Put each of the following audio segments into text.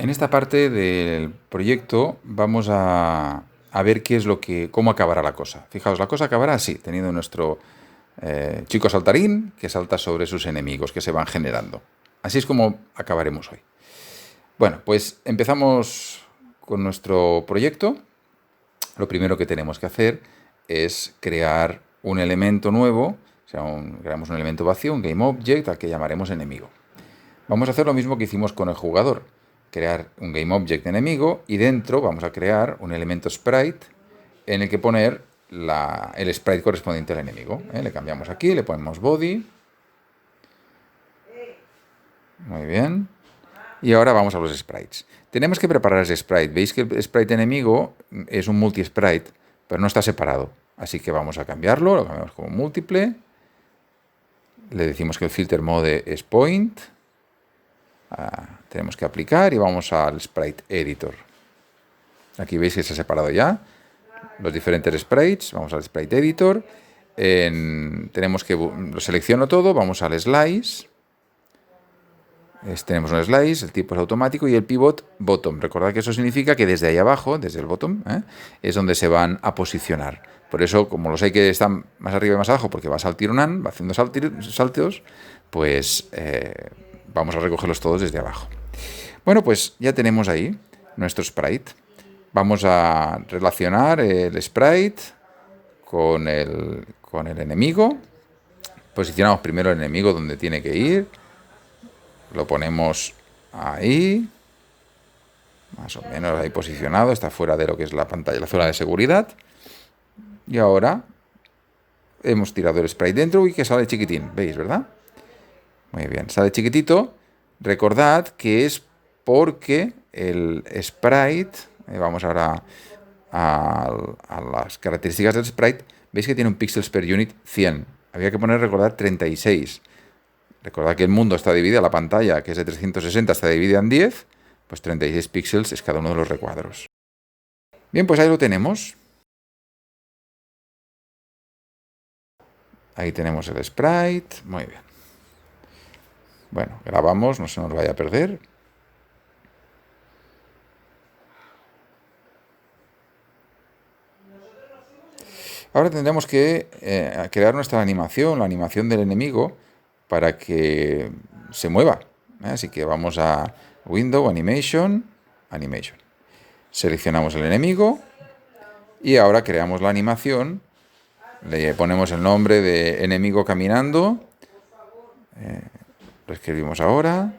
En esta parte del proyecto vamos a ver cómo acabará la cosa. Fijaos, la cosa acabará así, teniendo nuestro chico saltarín que salta sobre sus enemigos que se van generando. Así es como acabaremos hoy. Bueno, pues empezamos con nuestro proyecto. Lo primero que tenemos que hacer es crear un elemento nuevo, o sea, creamos un elemento vacío, un GameObject, al que llamaremos enemigo. Vamos a hacer lo mismo que hicimos con el jugador, crear un GameObject enemigo y dentro vamos a crear un elemento sprite en el que poner el sprite correspondiente al enemigo. Le cambiamos aquí, le ponemos body. Muy bien. Y ahora vamos a los sprites. Tenemos que preparar ese sprite. Veis que el sprite enemigo es un multi-sprite, pero no está separado. Así que vamos a cambiarlo, lo cambiamos como múltiple. Le decimos que el filter mode es point. Tenemos que aplicar y vamos al sprite editor. Aquí veis que se ha separado ya los diferentes sprites. Vamos al sprite editor. Tenemos que lo selecciono todo, vamos al slice. Tenemos un slice, el tipo es automático y el pivot bottom. Recordad que eso significa que desde ahí abajo, desde el bottom, es donde se van a posicionar. Por eso, como los hay que están más arriba y más abajo, porque va saltironando, va haciendo saltos, pues vamos a recogerlos todos desde abajo. Bueno, pues ya tenemos ahí nuestro sprite. Vamos a relacionar el sprite con el enemigo. Posicionamos primero el enemigo donde tiene que ir. Lo ponemos ahí, más o menos ahí posicionado, está fuera de lo que es la pantalla, la zona de seguridad. Y ahora hemos tirado el sprite dentro y que sale chiquitín, ¿veis, verdad? Muy bien, sale chiquitito. Recordad que es porque el sprite, vamos ahora a las características del sprite, veis que tiene un píxeles per unit 100. Había que poner, recordad, 36. Recordad que el mundo está dividido, la pantalla, que es de 360, está dividida en 10, pues 36 píxeles es cada uno de los recuadros. Bien, pues ahí lo tenemos. Ahí tenemos el sprite, muy bien. Bueno, grabamos, no se nos vaya a perder. Ahora tendremos que crear nuestra animación, la animación del enemigo, para que se mueva. Así que vamos a Window, Animation. Seleccionamos el enemigo y ahora creamos la animación. Le ponemos el nombre de enemigo caminando. Lo escribimos ahora.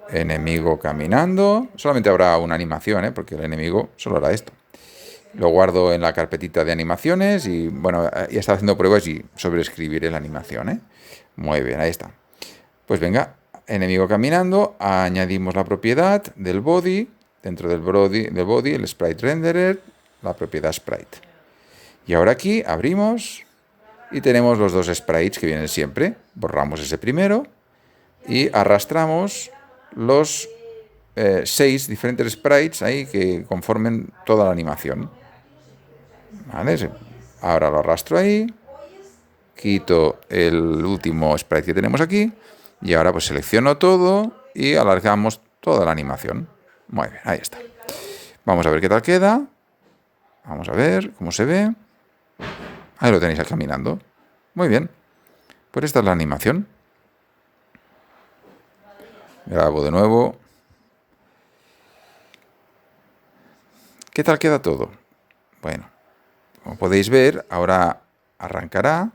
Enemigo caminando. Solamente habrá una animación, porque el enemigo solo hará esto. Lo guardo en la carpetita de animaciones y, bueno, ya está haciendo pruebas y sobreescribiré la animación, Muy bien, ahí está. Pues venga, enemigo caminando, añadimos la propiedad del body, dentro del body el sprite renderer, la propiedad sprite. Y ahora aquí abrimos y tenemos los dos sprites que vienen siempre. Borramos ese primero y arrastramos los 6 diferentes sprites ahí que conformen toda la animación. ¿Vale? Ahora lo arrastro ahí, quito el último sprite que tenemos aquí y ahora pues selecciono todo y alargamos toda la animación. Muy bien, ahí está. Vamos a ver qué tal queda. Vamos a ver cómo se ve. Ahí lo tenéis caminando. Muy bien. Pues esta es la animación. Grabo de nuevo. ¿Qué tal queda todo? Bueno, como podéis ver, ahora arrancará.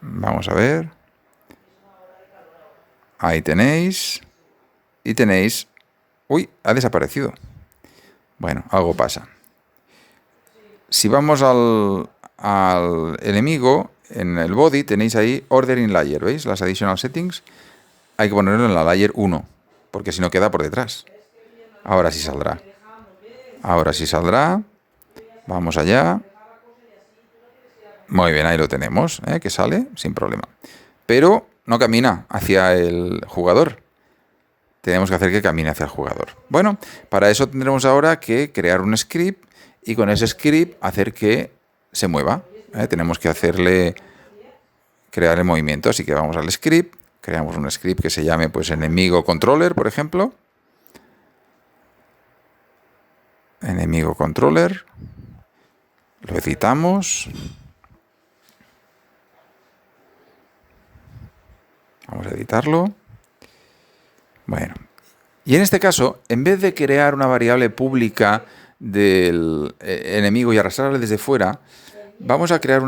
Vamos a ver. Ahí tenéis. Y tenéis... ¡Uy! Ha desaparecido. Bueno, algo pasa. Si vamos al enemigo, en el body tenéis ahí Order in Layer, ¿veis? Las Additional Settings. Hay que ponerlo en la Layer 1, porque si no queda por detrás. Ahora sí saldrá. Ahora sí saldrá. Vamos allá. Muy bien, ahí lo tenemos, que sale sin problema. Pero no camina hacia el jugador. Tenemos que hacer que camine hacia el jugador. Bueno, para eso tendremos ahora que crear un script y con ese script hacer que se mueva. Tenemos que crear el movimiento, así que vamos al script, creamos un script que se llame pues enemigo controller, por ejemplo. Enemigo controller. Lo editamos. Vamos a editarlo. Bueno, y en este caso, en vez de crear una variable pública del enemigo y arrastrarle desde fuera, crearé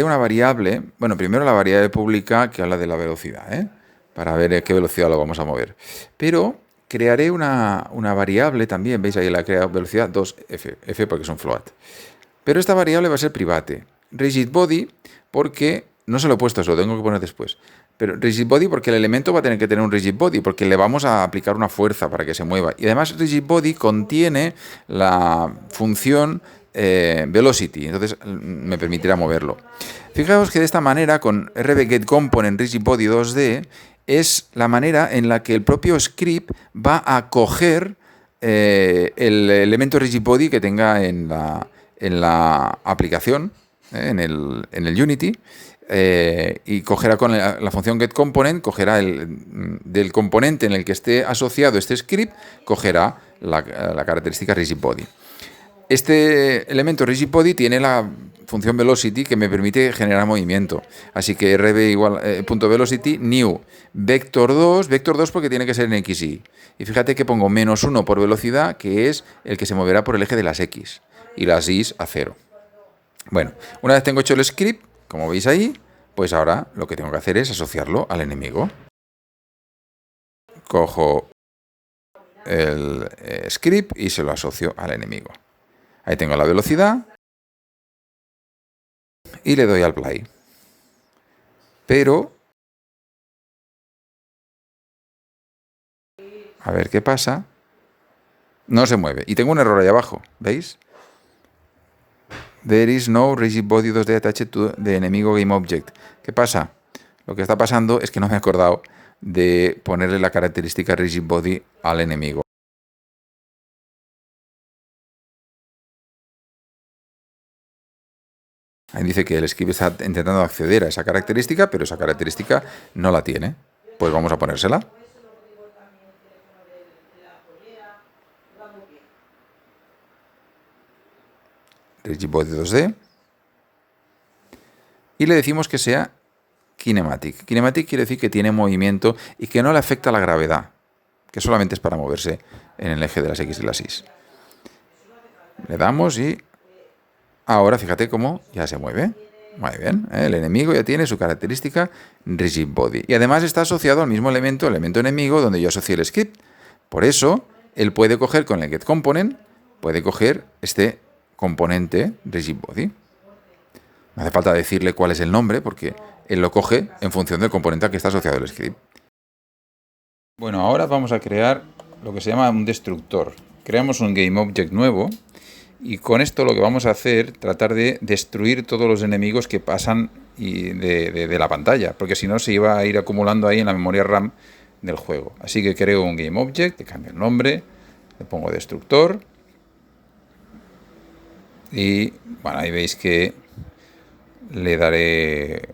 una variable, bueno, primero la variable pública que habla de la velocidad, para ver a qué velocidad lo vamos a mover. Pero crearé una variable también, veis ahí la crea velocidad 2f, f porque es un float. Pero esta variable va a ser private. Rigid body porque, no se lo he puesto eso, lo tengo que poner después. Pero rigid body porque el elemento va a tener que tener un rigid body, porque le vamos a aplicar una fuerza para que se mueva. Y además rigid body contiene la función velocity, entonces me permitirá moverlo. Fijaos que de esta manera, con rbGetComponent rigid body 2D, es la manera en la que el propio script va a coger el elemento rigid body que tenga en la aplicación, en el Unity, y cogerá con la función getComponent, cogerá del componente en el que esté asociado este script, cogerá la característica rigid body. Este elemento rigid body tiene la función velocity que me permite generar movimiento. Así que rb igual .velocity new vector2 porque tiene que ser en xy. Y fíjate que pongo -1 por velocidad, que es el que se moverá por el eje de las x, y las y a 0. Bueno, una vez tengo hecho el script, como veis ahí, pues ahora lo que tengo que hacer es asociarlo al enemigo. Cojo el script y se lo asocio al enemigo. Ahí tengo la velocidad y le doy al play. Pero, a ver qué pasa, no se mueve. Y tengo un error ahí abajo, ¿veis? There is no rigid body 2D attached to the enemigo game object. ¿Qué pasa? Lo que está pasando es que no me he acordado de ponerle la característica rigid body al enemigo. Ahí dice que el script está intentando acceder a esa característica, pero esa característica no la tiene. Pues vamos a ponérsela. Rigid body 2D. Y le decimos que sea kinematic. Kinematic quiere decir que tiene movimiento y que no le afecta la gravedad, que solamente es para moverse en el eje de las X y las Y. Le damos y ahora fíjate cómo ya se mueve. Muy bien, el enemigo ya tiene su característica rigid body. Y además está asociado al mismo elemento enemigo, donde yo asocié el script. Por eso, él puede coger con el getComponent, puede coger este componente rigid body. No hace falta decirle cuál es el nombre, porque él lo coge en función del componente al que está asociado el script. Bueno, ahora vamos a crear lo que se llama un destructor. Creamos un GameObject nuevo y con esto lo que vamos a hacer, tratar de destruir todos los enemigos que pasan de la pantalla, porque si no se iba a ir acumulando ahí en la memoria RAM del juego. Así que creo un GameObject, le cambio el nombre, le pongo destructor y bueno, ahí veis que le daré,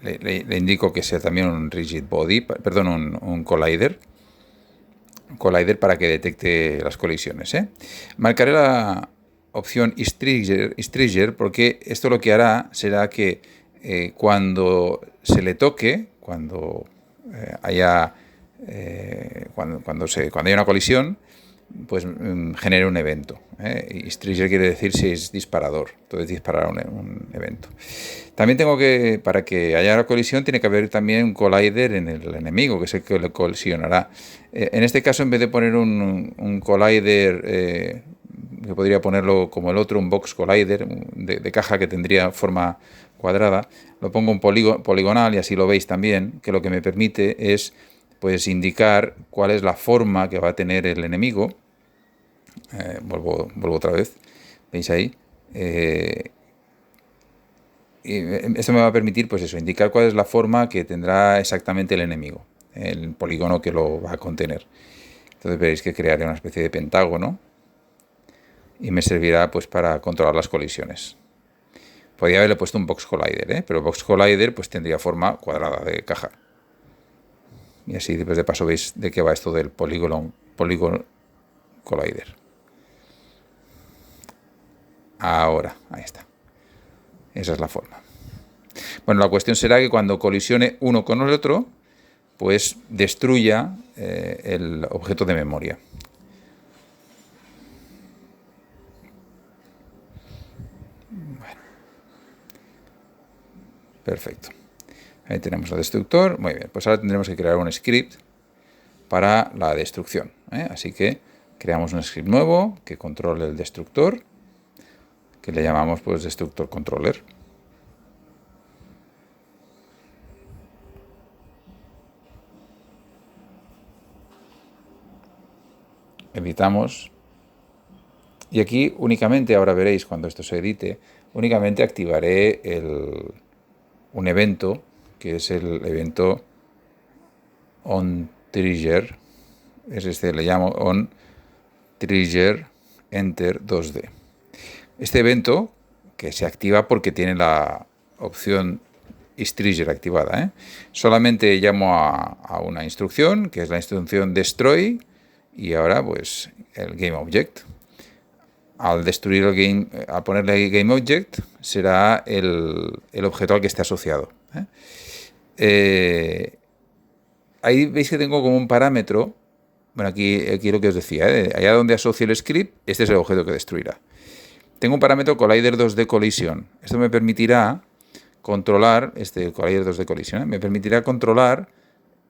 le indico que sea también un rigid body, perdón, un collider. Collider para que detecte las colisiones. Marcaré la opción Is-Trigger porque esto lo que hará será que cuando se le toque, cuando haya una colisión, pues genere un evento. Is-Trigger quiere decir si es disparador, entonces disparará un evento. También tengo que, para que haya una colisión, tiene que haber también un collider en el enemigo, que es el que le colisionará. En este caso, en vez de poner un collider, que podría ponerlo como el otro, un box collider, de caja que tendría forma cuadrada, lo pongo en poligonal y así lo veis también, que lo que me permite es pues indicar cuál es la forma que va a tener el enemigo. Vuelvo otra vez, veis ahí. Y esto me va a permitir, pues eso, indicar cuál es la forma que tendrá exactamente el enemigo, el polígono que lo va a contener. Entonces veréis que crearé una especie de pentágono y me servirá pues para controlar las colisiones. Podría haberle puesto un box collider, pero el box collider pues tendría forma cuadrada de caja. Y así pues, de paso veis de qué va esto del polygon collider. Ahora, ahí está. Esa es la forma. Bueno, la cuestión será que cuando colisione uno con el otro, pues destruya el objeto de memoria. Bueno, perfecto. Ahí tenemos el destructor. Muy bien, pues ahora tendremos que crear un script para la destrucción. Así que creamos un script nuevo que controle el destructor, que le llamamos pues destructor controller. Editamos. Y aquí únicamente, ahora veréis cuando esto se edite, únicamente activaré un evento, que es el evento onTrigger. Es este, le llamo onTrigger enter 2D. Este evento, que se activa porque tiene la opción isTrigger activada, solamente llamo a una instrucción, que es la instrucción destroy, y ahora pues el GameObject. Al destruir el game, al ponerle GameObject, será el objeto al que esté asociado. Ahí veis que tengo como un parámetro. Bueno, aquí lo que os decía, allá donde asocio el script, este es el objeto que destruirá. Tengo un parámetro collider 2D collision. Esto me permitirá controlar, collider 2D collision, me permitirá controlar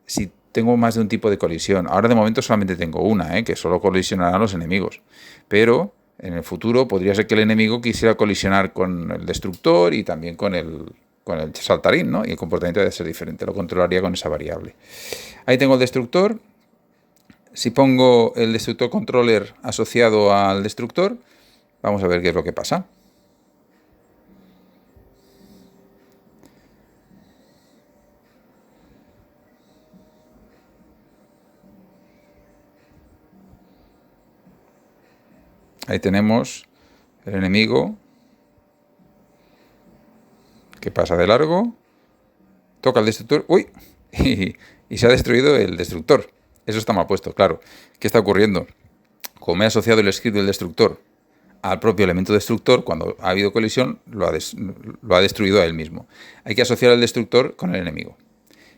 si tengo más de un tipo de colisión. Ahora de momento solamente tengo una, que solo colisionarán los enemigos. Pero en el futuro podría ser que el enemigo quisiera colisionar con el destructor y también con el saltarín, ¿no? Y el comportamiento debe ser diferente, lo controlaría con esa variable. Ahí tengo el destructor. Si pongo el destructor controller asociado al destructor, vamos a ver qué es lo que pasa. Ahí tenemos el enemigo que pasa de largo, toca el destructor, ¡uy! Y se ha destruido el destructor. Eso está mal puesto, claro. ¿Qué está ocurriendo? Como he asociado el script del destructor al propio elemento destructor, cuando ha habido colisión, lo ha destruido a él mismo. Hay que asociar el destructor con el enemigo.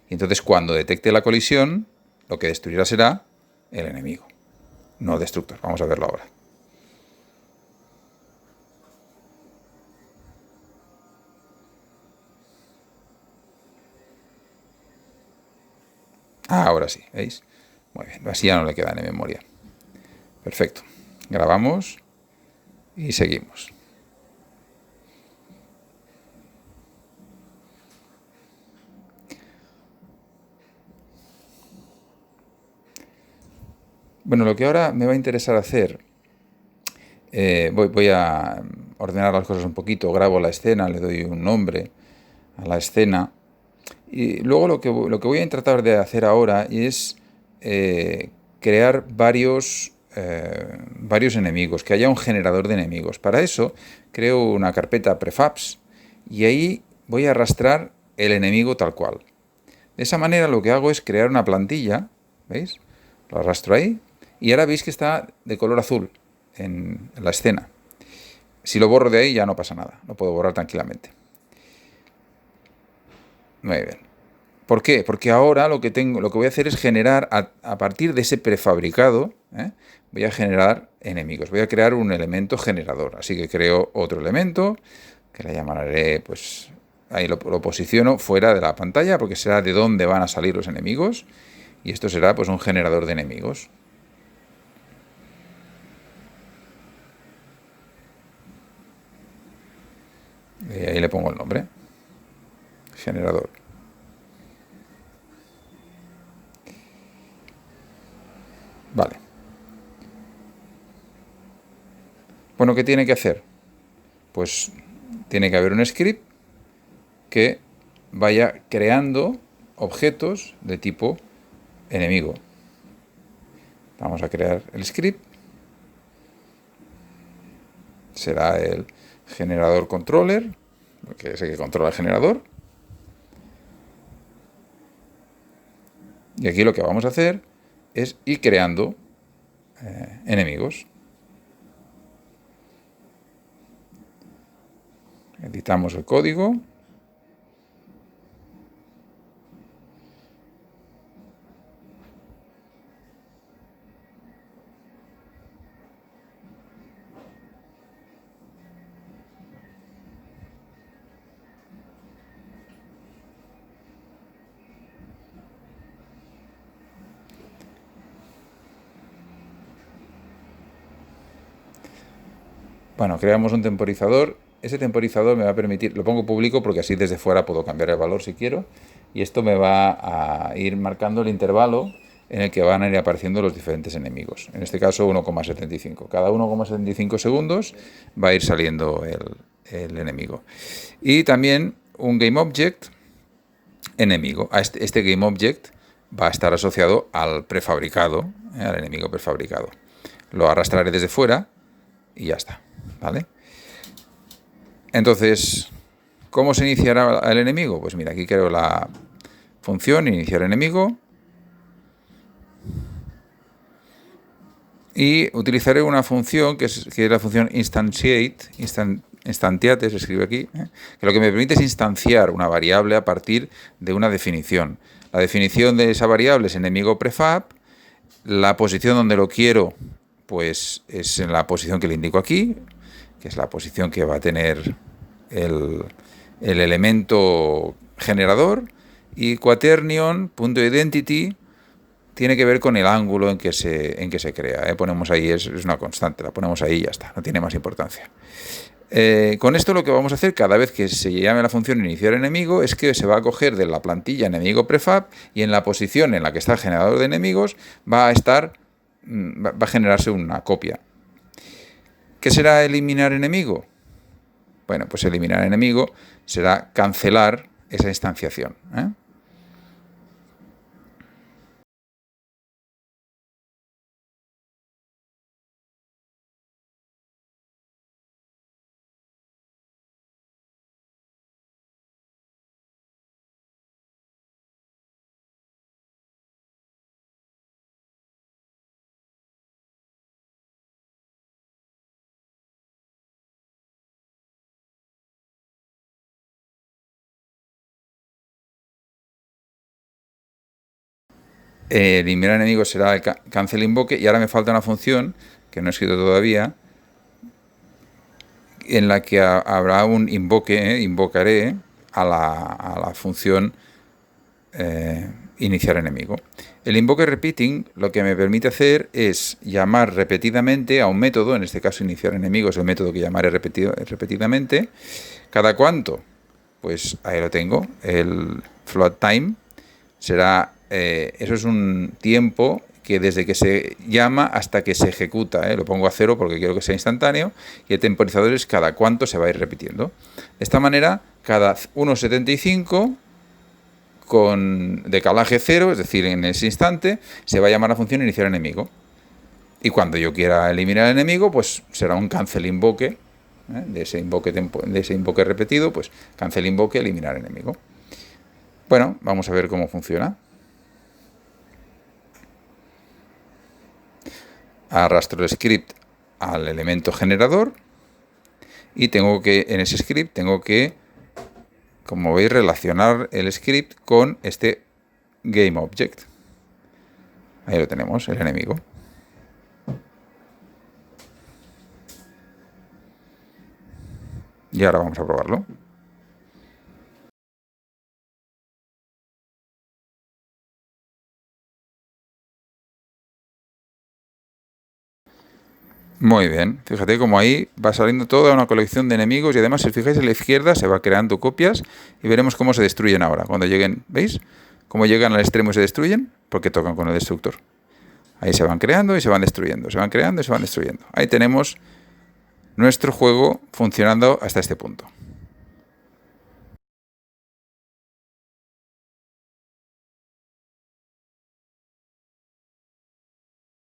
Y entonces, cuando detecte la colisión, lo que destruirá será el enemigo, no el destructor. Vamos a verlo ahora. Ahora sí, ¿veis? Muy bien, así ya no le quedan en memoria. Perfecto. Grabamos y seguimos. Bueno, lo que ahora me va a interesar hacer, voy a ordenar las cosas un poquito, grabo la escena, le doy un nombre a la escena, y luego lo que voy a tratar de hacer ahora es crear varios enemigos, que haya un generador de enemigos. Para eso creo una carpeta prefabs y ahí voy a arrastrar el enemigo tal cual. De esa manera lo que hago es crear una plantilla, ¿veis? Lo arrastro ahí y ahora veis que está de color azul en la escena. Si lo borro de ahí ya no pasa nada, lo puedo borrar tranquilamente. Muy bien. ¿Por qué? Porque ahora lo que voy a hacer es generar, a partir de ese prefabricado, voy a generar enemigos. Voy a crear un elemento generador. Así que creo otro elemento, que le llamaré, pues, ahí lo posiciono fuera de la pantalla, porque será de dónde van a salir los enemigos. Y esto será, pues, un generador de enemigos. Y ahí le pongo el nombre. Generador. Vale. Bueno, ¿qué tiene que hacer? Pues tiene que haber un script que vaya creando objetos de tipo enemigo. Vamos a crear el script. será el generador controller, que es el que controla el generador. Y aquí lo que vamos a hacer es ir creando enemigos. Editamos el código. Bueno, creamos un temporizador. Ese temporizador me va a permitir, lo pongo público porque así desde fuera puedo cambiar el valor si quiero, y esto me va a ir marcando el intervalo en el que van a ir apareciendo los diferentes enemigos. En este caso 1,75. Cada 1,75 segundos va a ir saliendo el enemigo. Y también un GameObject enemigo. Este GameObject va a estar asociado al prefabricado, al enemigo prefabricado. Lo arrastraré desde fuera y ya está, ¿vale? Entonces, ¿cómo se iniciará el enemigo? Pues mira, aquí creo la función iniciar enemigo y utilizaré una función que es la función instantiate, se escribe aquí, que lo que me permite es instanciar una variable a partir de una definición. La definición de esa variable es enemigo prefab, la posición donde lo quiero pues es en la posición que le indico aquí, que es la posición que va a tener el elemento generador, y quaternion.identity tiene que ver con el ángulo en que se crea. Ponemos ahí, es una constante, la ponemos ahí y ya está, no tiene más importancia. Con esto lo que vamos a hacer cada vez que se llame la función iniciar enemigo es que se va a coger de la plantilla enemigo prefab y en la posición en la que está el generador de enemigos va a generarse una copia. ¿Qué será eliminar enemigo? Bueno, pues eliminar enemigo será cancelar esa instanciación, ¿eh? Eliminar enemigos será el cancel invoke, y ahora me falta una función que no he escrito todavía, en la que habrá un invoque, invocaré a la función iniciar enemigo. El invoke repeating lo que me permite hacer es llamar repetidamente a un método, en este caso iniciar enemigo es el método que llamaré repetidamente. ¿Cada cuánto? Pues ahí lo tengo, el float time será, eso es un tiempo que desde que se llama hasta que se ejecuta, lo pongo a 0 porque quiero que sea instantáneo, y el temporizador es cada cuánto se va a ir repitiendo. De esta manera, cada 1,75 con decalaje 0, es decir, en ese instante, se va a llamar la función iniciar enemigo. Y cuando yo quiera eliminar al enemigo, pues será un cancel invoke, de ese invoque repetido, pues cancel invoke, eliminar enemigo. Bueno, vamos a ver cómo funciona. Arrastro el script al elemento generador y en ese script tengo que, como veis, relacionar el script con este GameObject. Ahí lo tenemos, el enemigo. Y ahora vamos a probarlo. Muy bien, fíjate como ahí va saliendo toda una colección de enemigos, y además si os fijáis a la izquierda se va creando copias y veremos cómo se destruyen ahora. Cuando lleguen, ¿veis? Cómo llegan al extremo y se destruyen, porque tocan con el destructor. Ahí se van creando y se van destruyendo, se van creando y se van destruyendo. Ahí tenemos nuestro juego funcionando hasta este punto.